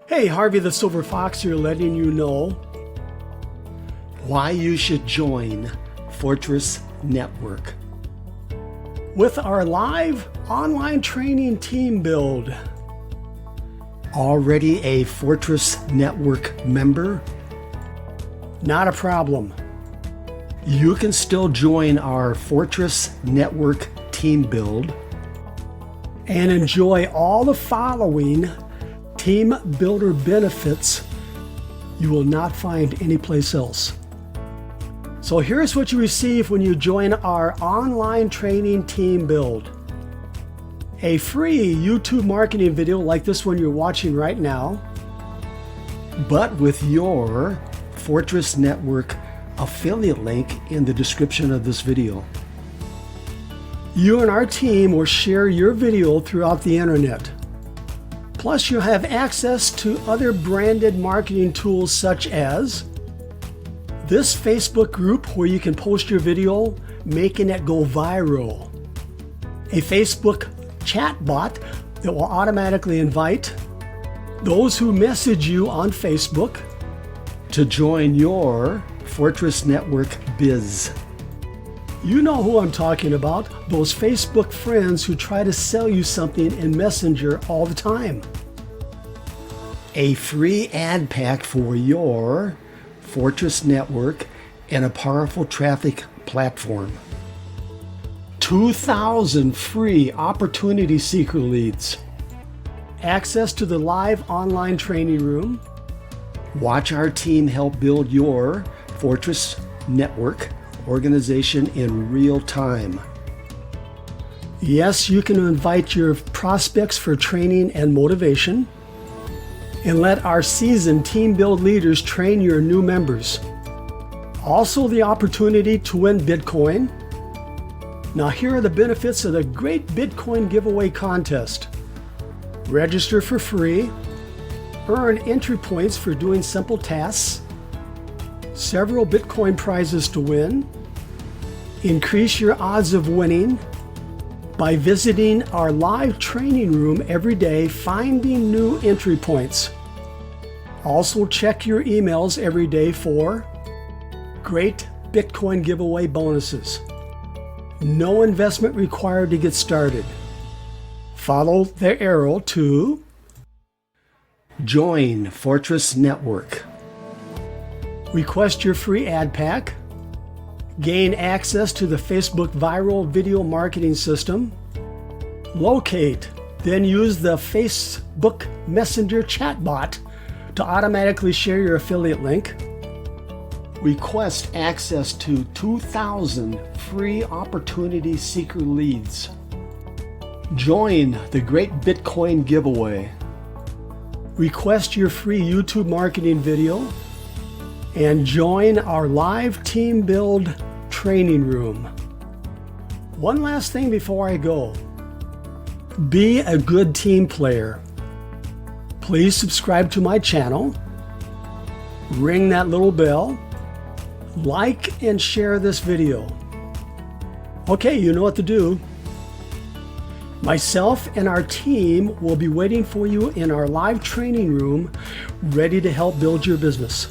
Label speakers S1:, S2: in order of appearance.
S1: Hey, Harvey the Silver Fox here, letting you know why you should join Fortress Network. With our live online training team build, already a Fortress Network member? Not a problem. You can still join our Fortress Network team build and enjoy all the following team builder benefits you will not find anyplace else. So here's what you receive when you join our online training team build. A free YouTube marketing video like this one you're watching right now, but with your Fortress Network affiliate link in the description of this video. You and our team will share your video throughout the internet. Plus, you'll have access to other branded marketing tools such as this Facebook group where you can post your video, making it go viral. A Facebook chat bot that will automatically invite those who message you on Facebook to join your Fortress Network biz. You know who I'm talking about, those Facebook friends who try to sell you something in Messenger all the time. A free AdPack for your Fortress Network and a powerful traffic platform. 2,000 free opportunity seeker leads. Access to the live online training room. Watch our team help build your Fortress Network organization in real time. Yes, you can invite your prospects for training and motivation, and let our seasoned team build leaders train your new members. Also the opportunity to win Bitcoin. Now here are the benefits of the great Bitcoin giveaway contest. Register for free, earn entry points for doing simple tasks, several Bitcoin prizes to win, increase your odds of winning by visiting our live training room every day, finding new entry points. Also check your emails every day for great Bitcoin giveaway bonuses. No investment required to get started. Follow the arrow to join Fortress Network. Request your free AdPack. Gain access to the Facebook viral video marketing system. Locate, then use the Facebook Messenger chatbot to automatically share your affiliate link. Request access to 2,000 free opportunity seeker leads. Join the Great Bitcoin Giveaway. Request your free YouTube marketing video and join our live team build training room. One last thing before I go. Be a good team player. Please subscribe to my channel. Ring that little bell. Like and share this video. Okay, you know what to do. Myself and our team will be waiting for you in our live training room, ready to help build your business.